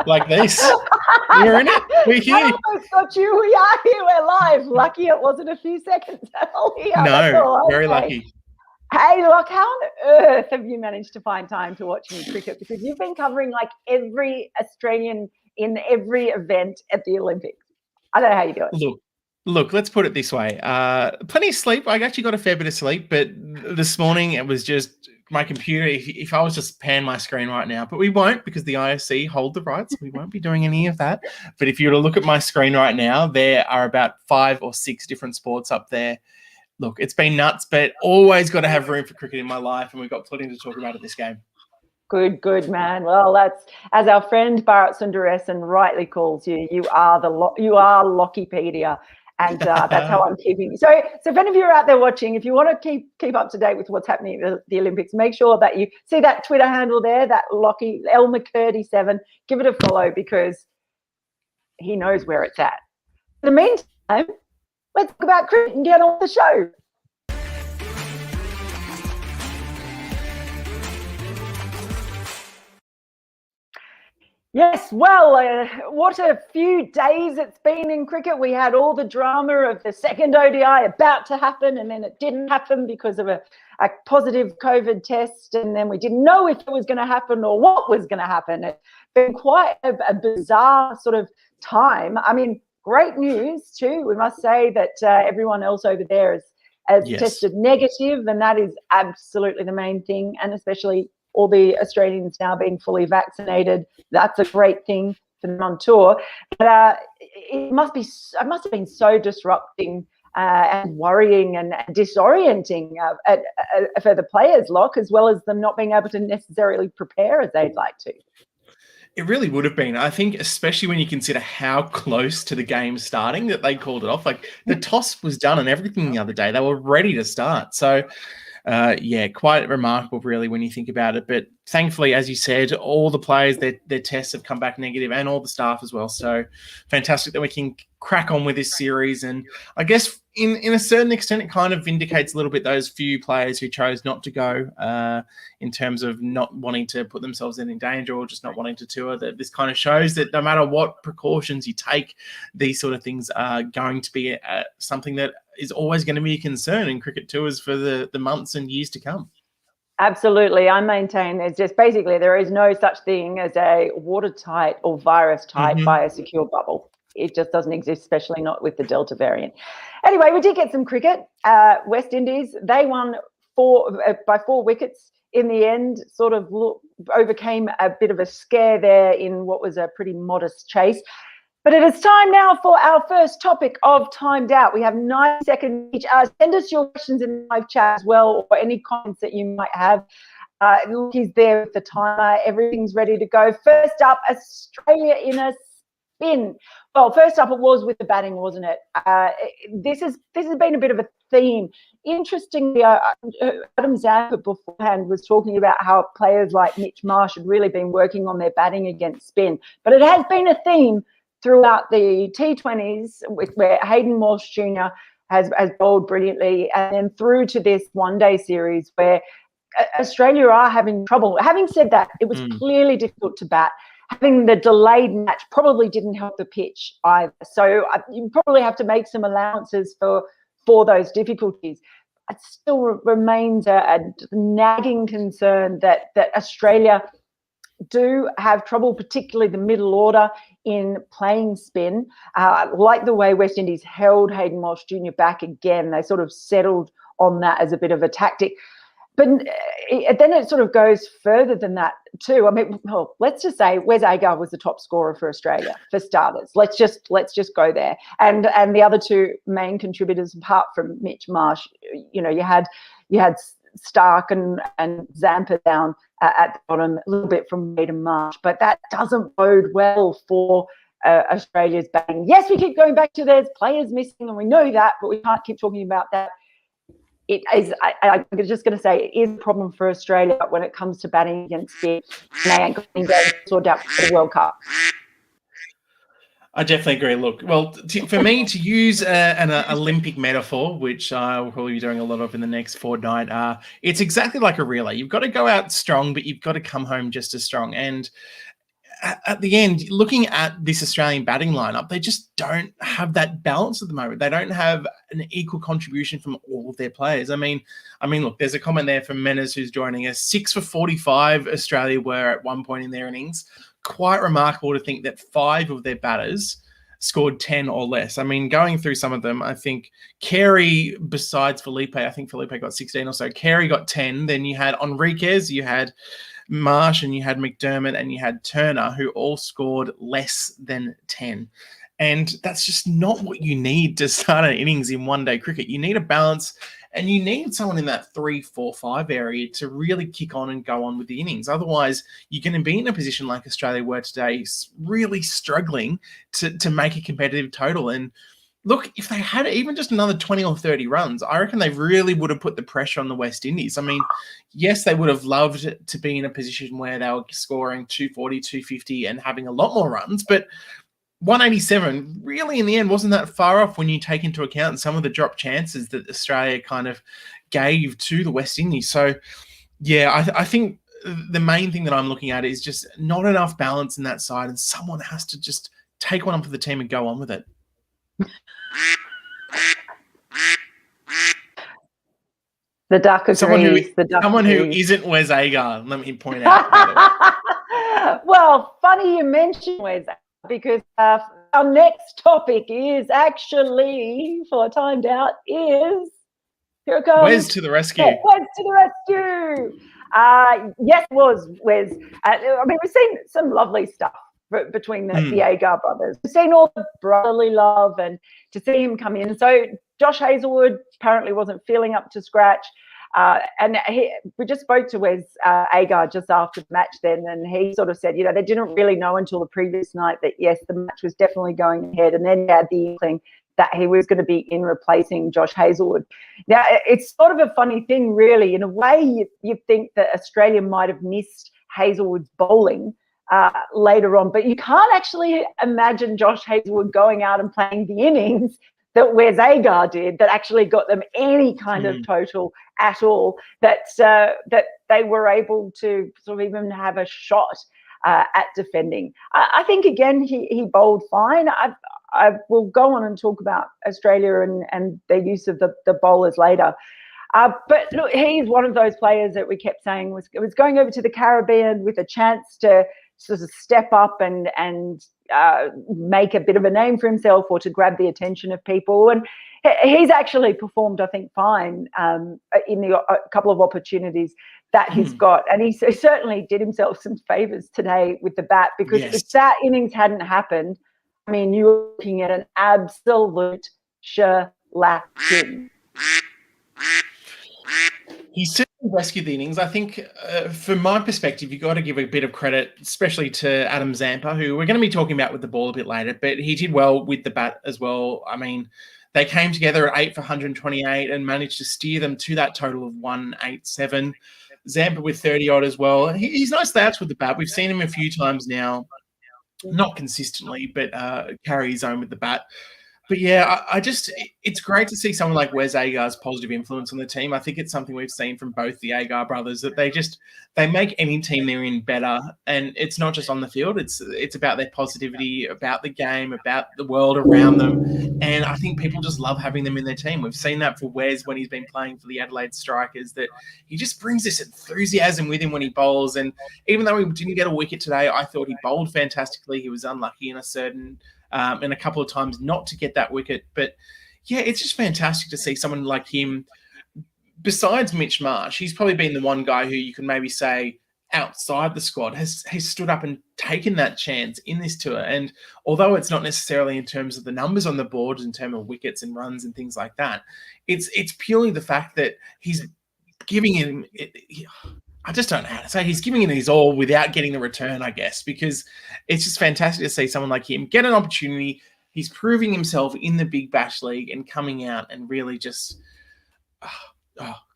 Like this. We're in it. We're here. I almost got you. We are here. We're live. Lucky it wasn't a few seconds earlier. No, very lucky. Hey, look, how on earth have you managed to find time to watch any cricket? Because you've been covering like every Australian in every event at the Olympics. I don't know how you do it. Look, let's put it this way. Plenty of sleep. I actually got a fair bit of sleep, but this morning it was just my computer. If I was just pan my screen right now, but we won't because the IOC hold the rights. We won't be doing any of that. But if you were to look at my screen right now, there are about 5 or 6 different sports up there. Look, it's been nuts, but always got to have room for cricket in my life, and we've got plenty to talk about at this game. Good, man. Well, that's, as our friend Bharat Sundaresan rightly calls you, you are Lockypedia, and that's how I'm keeping. So if any of you are out there watching, if you want to keep up to date with what's happening at the Olympics, make sure that you see that Twitter handle there, that Locky LMcCurdy7. Give it a follow because he knows where it's at. In the meantime, let's talk about cricket and get on with the show. Yes, well, what a few days it's been in cricket. We had all the drama of the second ODI about to happen, and then it didn't happen because of a positive COVID test, and then we didn't know if it was going to happen or what was going to happen. It's been quite a bizarre sort of time. I mean, great news too. We must say that everyone else over there has tested negative, and that is absolutely the main thing, and especially all the Australians now being fully vaccinated. That's a great thing for them on tour. But it must have been so disrupting and worrying and disorienting for the players, Locke, as well as them not being able to necessarily prepare as they'd like to. It really would have been. I think, especially when you consider how close to the game starting that they called it off. Like the toss was done and everything the other day. They were ready to start. So, quite remarkable, really, when you think about it. But thankfully, as you said, all the players, their tests have come back negative, and all the staff as well. So fantastic that we can crack on with this series. And I guess in a certain extent, it kind of vindicates a little bit those few players who chose not to go in terms of not wanting to put themselves in danger or just not wanting to tour. That this kind of shows that no matter what precautions you take, these sort of things are going to be something that is always going to be a concern in cricket tours for the months and years to come. Absolutely. I maintain there is no such thing as a watertight or virus-tight biosecure bubble. It just doesn't exist, especially not with the Delta variant. Anyway, we did get some cricket. West Indies, they won by 4 wickets in the end, sort of overcame a bit of a scare there in what was a pretty modest chase. But it is time now for our first topic of Timed Out. We have 9 seconds each. Send us your questions in the live chat as well, or any comments that you might have. He's there with the timer. Everything's ready to go. First up, Australia in a spin. Well, first up, it was with the batting, wasn't it? This has been a bit of a theme. Interestingly, Adam Zampa beforehand was talking about how players like Mitch Marsh had really been working on their batting against spin. But it has been a theme throughout the T20s, where Hayden Walsh Jr. has bowled brilliantly, and then through to this one-day series where Australia are having trouble. Having said that, it was clearly difficult to bat. Having the delayed match probably didn't help the pitch either. So you probably have to make some allowances for those difficulties. It still remains a nagging concern that Australia do have trouble, particularly the middle order, in playing spin. Like the way West Indies held Hayden Walsh Jr. back again. They sort of settled on that as a bit of a tactic. But then it sort of goes further than that too. I mean, well, let's just say Wes Agar was the top scorer for Australia, for starters. Let's just go there. And the other 2 main contributors, apart from Mitch Marsh, you had Stark and Zampa down at the bottom, a little bit from Wade and Marsh, but that doesn't bode well for Australia's batting. Yes, we keep going back to there's players missing, and we know that, but we can't keep talking about that. It is. I'm just going to say it is a problem for Australia when it comes to batting against spin. And they ain't going to sort out for the World Cup. I definitely agree. Look, well, for me to use an Olympic metaphor, which we'll probably be doing a lot of in the next fortnight, it's exactly like a relay. You've got to go out strong, but you've got to come home just as strong. And at the end, looking at this Australian batting lineup, they just don't have that balance at the moment. They don't have an equal contribution from all of their players. I mean, look, there's a comment there from Menas who's joining us. 6 for 45 Australia were at one point in their innings. Quite remarkable to think that 5 of their batters scored 10 or less. I mean, going through some of them, I think Carey, besides Felipe, I think Felipe got 16 or so. Carey got 10. Then you had Enriquez, you had Marsh, and you had McDermott, and you had Turner, who all scored less than 10. And that's just not what you need to start an innings in one-day cricket. You need a balance, and you need someone in that 3, 4, 5 area to really kick on and go on with the innings. Otherwise, you're going to be in a position like Australia were today, really struggling to make a competitive total. And look, if they had even just another 20 or 30 runs, I reckon they really would have put the pressure on the West Indies. I mean, yes, they would have loved to be in a position where they were scoring 240, 250 and having a lot more runs, but 187 really in the end wasn't that far off when you take into account some of the drop chances that Australia kind of gave to the West Indies. So, yeah, I think the main thing that I'm looking at is just not enough balance in that side, and someone has to just take one up for the team and go on with it. The duck agrees. Someone who isn't Wes Agar, let me point out. Well, funny you mention Wes, because our next topic is actually, for a timed out, is, here it comes. Wes to the rescue. Yeah, Wes to the rescue. Yes, it was Wes. I mean, we've seen some lovely stuff between the Agar brothers. We've seen all the brotherly love, and to see him come in. So Josh Hazlewood apparently wasn't feeling up to scratch. And we just spoke to Wes Agar just after the match then, and he sort of said, you know, they didn't really know until the previous night that, yes, the match was definitely going ahead, and then he had the inkling that he was going to be in replacing Josh Hazlewood. Now, it's sort of a funny thing, really. In a way, you think that Australia might have missed Hazlewood's bowling later on, but you can't actually imagine Josh Hazlewood going out and playing the innings that Wes Agar did, that actually got them any kind of total at all, that they were able to sort of even have a shot at defending. I think, again, he bowled fine. I will go on and talk about Australia and their use of the bowlers later. But look, he's one of those players that we kept saying was going over to the Caribbean with a chance to sort of step up and make a bit of a name for himself, or to grab the attention of people. And he's actually performed, I think, fine in the couple of opportunities that he's got. And he certainly did himself some favours today with the bat, because if that innings hadn't happened, I mean, you're looking at an absolute shellacking. He certainly rescued the innings. I think, from my perspective, you've got to give a bit of credit, especially to Adam Zampa, who we're going to be talking about with the ball a bit later, but he did well with the bat as well. I mean, they came together at 8 for 128 and managed to steer them to that total of 187. Zampa with 30-odd as well. He's nice stats with the bat. We've seen him a few times now, not consistently, but carry his own with the bat. But yeah, it's great to see someone like Wes Agar's positive influence on the team. I think it's something we've seen from both the Agar brothers, that they make any team they're in better. And it's not just on the field. It's about their positivity, about the game, about the world around them. And I think people just love having them in their team. We've seen that for Wes when he's been playing for the Adelaide Strikers, that he just brings this enthusiasm with him when he bowls. And even though he didn't get a wicket today, I thought he bowled fantastically. He was unlucky in a couple of times not to get that wicket. But yeah, it's just fantastic to see someone like him. Besides Mitch Marsh, he's probably been the one guy who you can maybe say outside the squad has stood up and taken that chance in this tour. And although it's not necessarily in terms of the numbers on the board, in terms of wickets and runs and things like that, it's purely the fact that he's giving him I just don't know how to say. He's giving it his all without getting the return, I guess, because it's just fantastic to see someone like him get an opportunity. He's proving himself in the Big Bash League and coming out and really just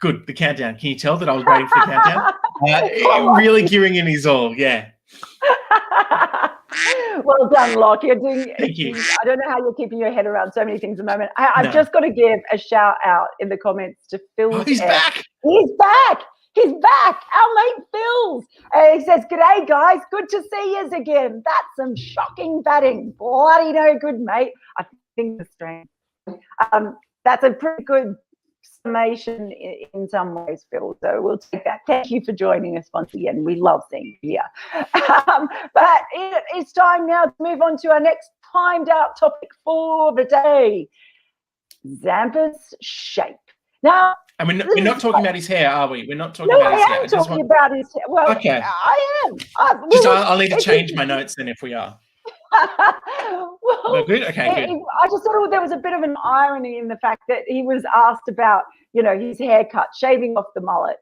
good. The countdown. Can you tell that I was waiting for the countdown? Really giving it his all, yeah. Well done, Locke. You're doing. Thank you. I don't know how you're keeping your head around so many things at the moment. I've just got to give a shout out in the comments to Phil. He's back. He's back. He's back. Our mate Phil's. He says, "G'day, guys. Good to see yous again. That's some shocking batting. Bloody no good, mate." I think the strange. That's a pretty good summation in some ways, Phil. So we'll take that. Thank you for joining us once again. We love seeing you here. But it's time now to move on to our next timed out topic for the day. Zampa's shape. Now, and we're not talking about his hair, are we? We're not talking about his hair. I am talking about his hair. Well, okay. I am. I'll need to change my notes then if we are. Well, we're good? Okay, good. I just thought there was a bit of an irony in the fact that he was asked about, his haircut, shaving off the mullet,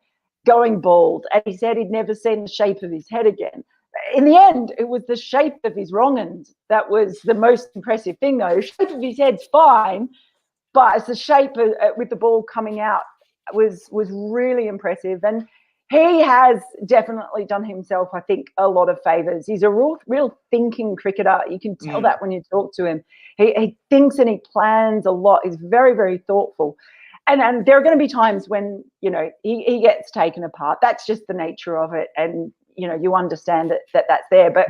going bald, and he said he'd never seen the shape of his head again. In the end, it was the shape of his wrong end that was the most impressive thing, though. The shape of his head's fine, but it's the shape with the ball coming out was really impressive. And he has definitely done himself, I think, a lot of favours. He's a real thinking cricketer. You can tell that when you talk to him. He thinks and he plans a lot. He's very, very thoughtful. And there are going to be times when, he gets taken apart. That's just the nature of it. And, you understand that that's there. But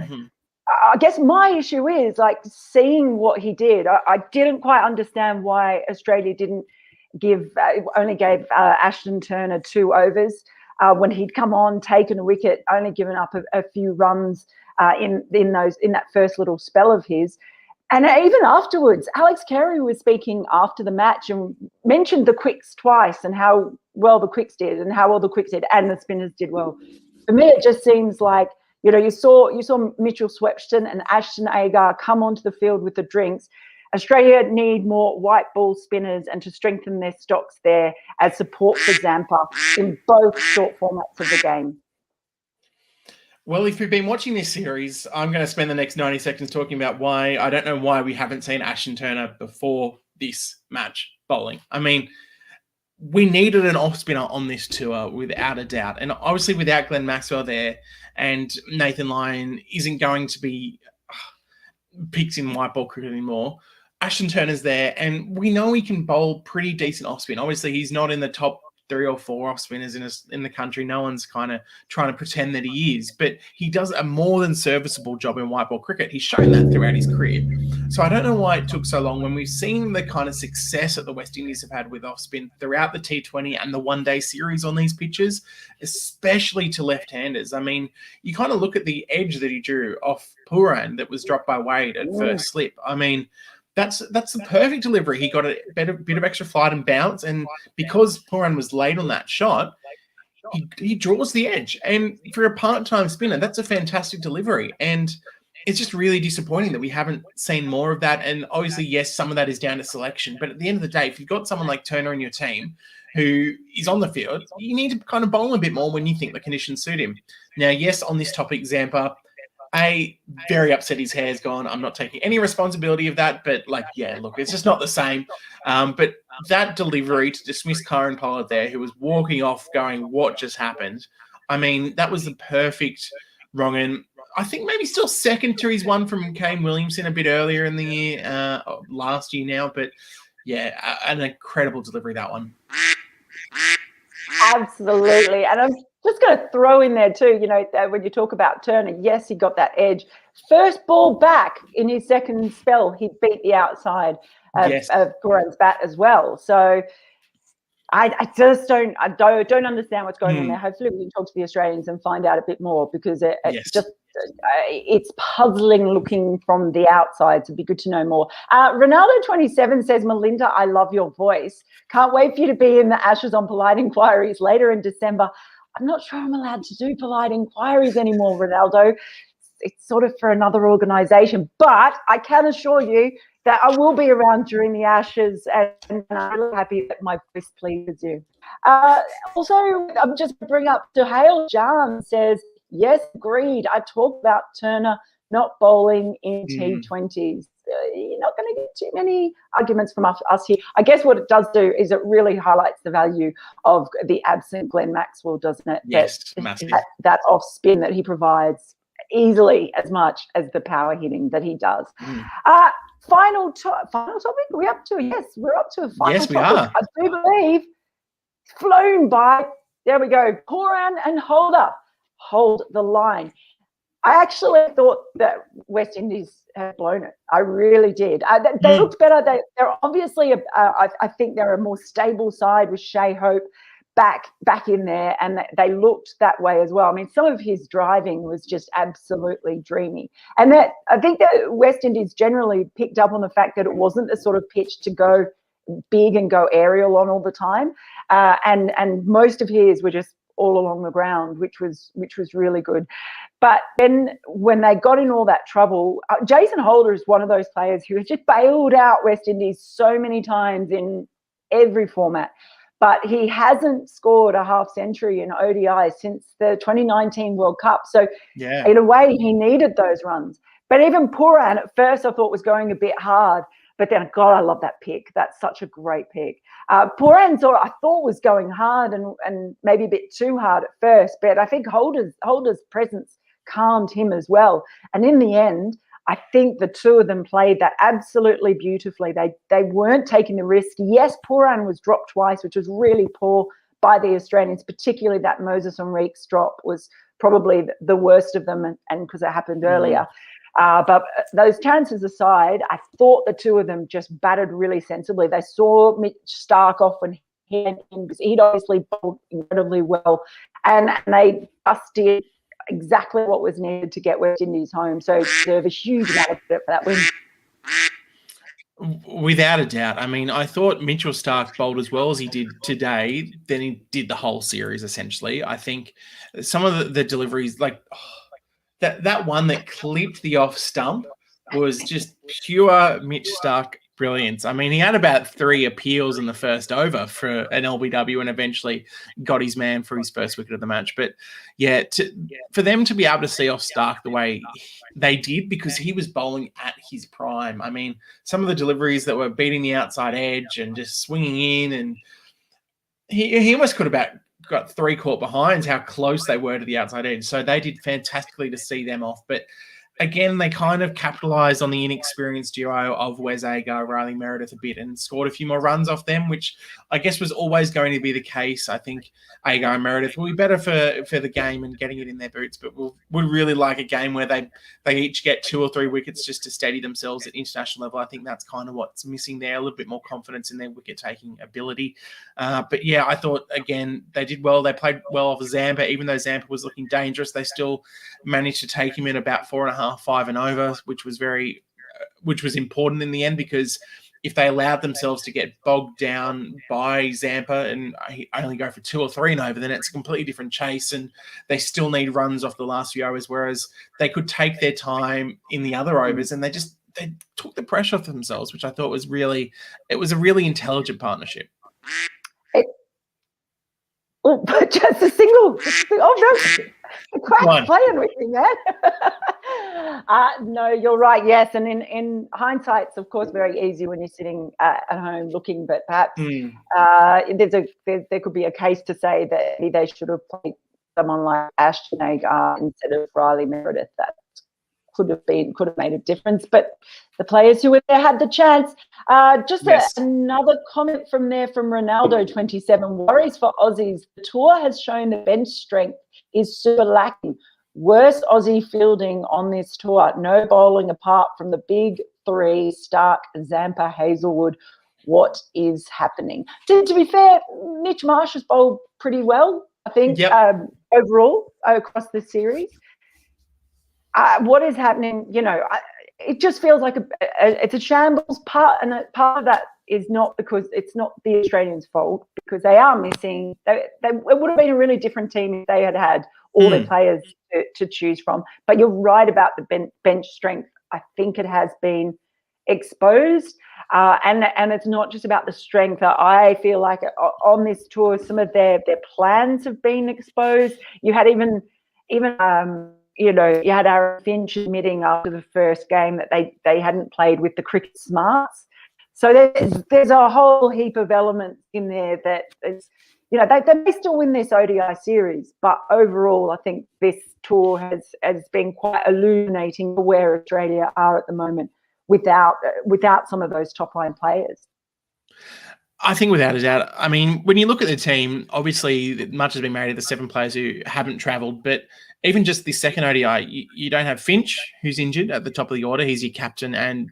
I guess my issue is, seeing what he did. I didn't quite understand why Australia didn't only gave Ashton Turner 2 overs. When he'd come on, taken a wicket, only given up a few runs in that first little spell of his. And even afterwards, Alex Carey was speaking after the match and mentioned the quicks twice and how well the quicks did and the spinners did well. For me, it just seems like, you saw Mitchell Swepston and Ashton Agar come onto the field with the drinks. Australia need more white ball spinners and to strengthen their stocks there as support for Zampa in both short formats of the game. Well, if you've been watching this series, I'm going to spend the next 90 seconds talking about why I don't know why we haven't seen Ashton Turner before this match bowling. I mean, we needed an off spinner on this tour without a doubt. And obviously without Glenn Maxwell there and Nathan Lyon isn't going to be picked in white ball cricket anymore. Ashton Turner's there, and we know he can bowl pretty decent off spin. Obviously, he's not in the top 3 or 4 off spinners in the country. No one's kind of trying to pretend that he is, but he does a more than serviceable job in white ball cricket. He's shown that throughout his career. So I don't know why it took so long when we've seen the kind of success that the West Indies have had with off spin throughout the T20 and the one-day series on these pitches, especially to left-handers. I mean, you kind of look at the edge that he drew off POORAN that was dropped by Wade at first slip. I mean, that's the perfect delivery. He got a bit of extra flight and bounce, and because POORAN was late on that shot, he draws the edge. And for a part-time spinner, that's a fantastic delivery. And it's just really disappointing that we haven't seen more of that. And obviously, yes, some of that is down to selection. But at the end of the day, if you've got someone like Turner in your team who is on the field, you need to kind of bowl a bit more when you think the conditions suit him. Now, yes, on this topic, Zampa, very upset his hair's gone. I'm not taking any responsibility of that, but look, it's just not the same. But that delivery to dismiss Kieran Pollard there, who was walking off going, what just happened? I mean, that was the perfect wrong. And I think maybe still second to his one from Kane Williamson a bit earlier in the year, last year now. But yeah, an incredible delivery, that one. Absolutely. And I'm just going to throw in there too, when you talk about Turner, yes, he got that edge. First ball back in his second spell, he beat the outside of POORAN's bat as well. So I just don't understand what's going on there. Hopefully we can talk to the Australians and find out a bit more, because it's puzzling looking from the outside. So it'd be good to know more. Ronaldo27 says, Melinda, I love your voice. Can't wait for you to be in the Ashes on Polite Inquiries later in December. I'm not sure I'm allowed to do polite inquiries anymore, Ronaldo. It's sort of for another organisation. But I can assure you that I will be around during the Ashes, and I'm really happy that my voice pleases you. Also, I'm just bring up Suhail Jan says, yes, agreed. I talked about Turner not bowling in T20s. You're not going to get too many arguments from us here. I guess what it does do is it really highlights the value of the absent Glenn Maxwell, doesn't it? Yes, massive. That off spin that he provides easily as much as the power hitting that he does. Final topic. Are we up to? Yes, we're up to a final topic. Yes, we are. I do believe flown by There we go. POORAN and Holder hold the line. I actually thought that West Indies had blown it. I really did. They looked better. They're obviously, I think they're a more stable side with Shea Hope back in there, and they looked that way as well. I mean, some of his driving was just absolutely dreamy. And that I think that West Indies generally picked up on the fact that it wasn't the sort of pitch to go big and go aerial on all the time. And most of his were just all along the ground, which was really good. But then when they got in all that trouble, Jason Holder is one of those players who has just bailed out West Indies so many times in every format. But he hasn't scored a half century in ODI since the 2019 World Cup. So in a way, he needed those runs. But even POORAN at first I thought was going a bit hard. But then, God, I love that pick. That's such a great pick. POORAN I thought was going hard and maybe a bit too hard at first, but I think Holder's presence calmed him as well. And in the end, I think the two of them played that absolutely beautifully. They weren't taking the risk. Yes, POORAN was dropped twice, which was really poor by the Australians, particularly that Moses Enrique's drop was probably the worst of them, and because it happened earlier. But those chances aside, I thought the two of them just batted really sensibly. They saw Mitch Starc off when he'd obviously bowled incredibly well, and they just did exactly what was needed to get West Indies home. So they deserve a huge amount of credit for that win. Without a doubt. I mean, I thought Mitchell Starc bowled as well as he did today, then he did the whole series, essentially. I think some of the deliveries, like that one that clipped the off stump was just pure Mitch Starc brilliance. I mean, he had about 3 appeals in the first over for an LBW and eventually got his man for his first wicket of the match. But yeah, for them to be able to see off Starc the way they did, because he was bowling at his prime. I mean, some of the deliveries that were beating the outside edge and just swinging in, and he almost could have got 3 caught behinds how close they were to the outside edge. So they did fantastically to see them off. But again, they kind of capitalised on the inexperienced duo of Wes Agar, Riley Meredith a bit, and scored a few more runs off them, which I guess was always going to be the case. I think Agar and Meredith will be better for the game and getting it in their boots, but would really like a game where they each get 2 or 3 wickets just to steady themselves at international level. I think that's kind of what's missing there, a little bit more confidence in their wicket-taking ability. But yeah, I thought, again, they did well. They played well off Zampa. Even though Zampa was looking dangerous, they still managed to take him in about 4.5, 5 and over, which was important in the end, because if they allowed themselves to get bogged down by Zampa and only go for 2 or 3 and over, then it's a completely different chase, and they still need runs off the last few overs, whereas they could take their time in the other overs, and they took the pressure off themselves, which I thought was a really intelligent partnership. Just a single. Oh no, the crowd's playing with me, man. No, you're right. Yes, and in hindsight, it's of course very easy when you're sitting at home looking, but perhaps there could be a case to say that they should have played someone like Ashton Agar instead of Riley Meredith. That could have made a difference, but the players who were there had the chance. Another comment from Ronaldo 27. Worries for Aussies. The tour has shown the bench strength is super lacking. Worst Aussie fielding on this tour. No bowling apart from the big 3: Starc, Zampa, Hazelwood. What is happening? To be fair, Mitch Marsh has bowled pretty well, I think, overall across the series. What is happening? It just feels like it's a shambles. Part of that is not because it's not the Australians' fault, because they are missing. It would have been a really different team if they had all their players to choose from. But you're right about the bench strength. I think it has been exposed, and it's not just about the strength. I feel like on this tour, some of their plans have been exposed. You had even. You had Aaron Finch admitting after the first game that they hadn't played with the cricket smarts. So there's a whole heap of elements in there that is, they may still win this ODI series, but overall I think this tour has been quite illuminating for where Australia are at the moment without some of those top line players. I think without a doubt. I mean, when you look at the team, obviously much has been made of the 7 players who haven't travelled, but even just the second ODI, you don't have Finch, who's injured at the top of the order. He's your captain and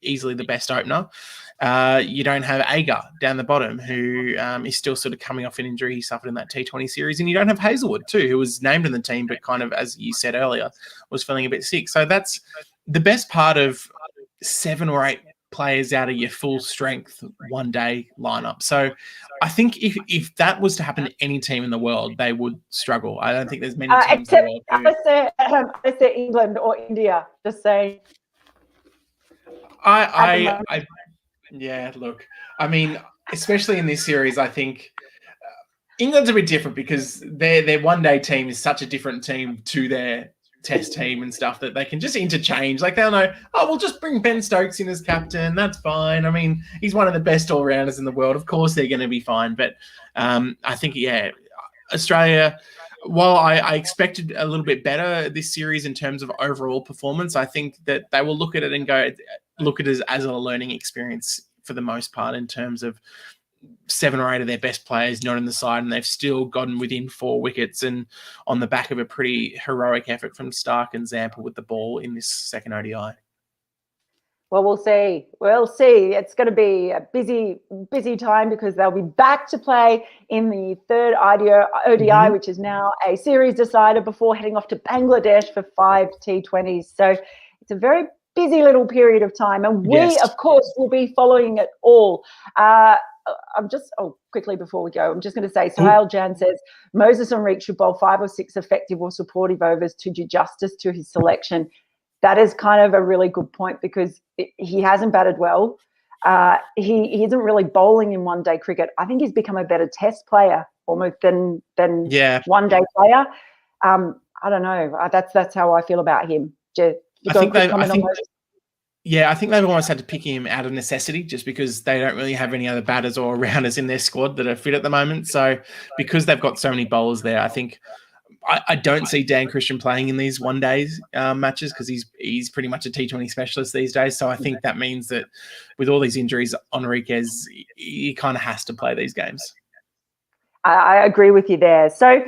easily the best opener. You don't have Agar down the bottom, who is still sort of coming off an injury he suffered in that T20 series. And you don't have Hazelwood too, who was named in the team, but kind of, as you said earlier, was feeling a bit sick. So that's the best part of 7 or 8 players out of your full strength one day lineup. So I think if that was to happen to any team in the world, they would struggle. I don't think there's many teams in the world. I say England or India, just saying. Yeah, look, I mean, especially in this series, I think England's a bit different because their one-day team is such a different team to their test team and stuff that they can just interchange. Like, they'll know, oh, we'll just bring Ben Stokes in as captain. That's fine. I mean, he's one of the best all-rounders in the world. Of course they're going to be fine. But I think, yeah, Australia, while I expected a little bit better this series in terms of overall performance, I think that they will look at it and look at it as a learning experience for the most part, in terms of 7 or 8 of their best players not in the side, and they've still gotten within 4 wickets, and on the back of a pretty heroic effort from Stark and Zampa with the ball in this second ODI. Well, we'll see. We'll see. It's going to be a busy time because they'll be back to play in the third ODI, which is now a series decider, before heading off to Bangladesh for 5 T20s. So it's a very busy little period of time, and we, of course, will be following it all. Quickly before we go, I'm just going to say, Sahil Jan says Moses Enrique should bowl 5 or 6 effective or supportive overs to do justice to his selection. That is kind of a really good point, because he hasn't batted well. He isn't really bowling in one-day cricket. I think he's become a better test player almost than one-day player. I don't know. That's how I feel about him. I think they've almost had to pick him out of necessity, just because they don't really have any other batters or rounders in their squad that are fit at the moment. So because they've got so many bowlers there, I think I don't see Dan Christian playing in these one-day matches, because he's pretty much a T20 specialist these days. So I think that means that with all these injuries, Enriquez, he kind of has to play these games. I agree with you there. So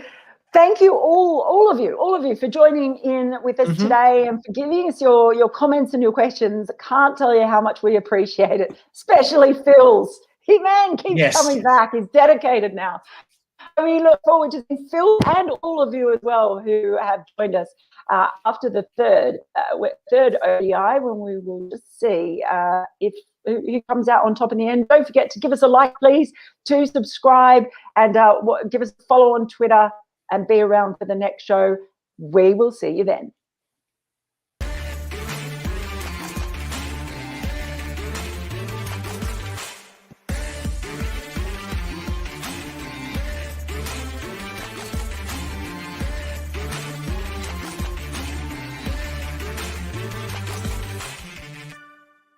thank you all of you for joining in with us today, and for giving us your comments and your questions. I can't tell you how much we appreciate it, especially Phil's. He keeps coming back. He's dedicated now. We look forward to seeing Phil and all of you as well who have joined us after the third ODI, when we will just see if who comes out on top in the end. Don't forget to give us a like, please, to subscribe, and give us a follow on Twitter, and be around for the next show. We will see you then.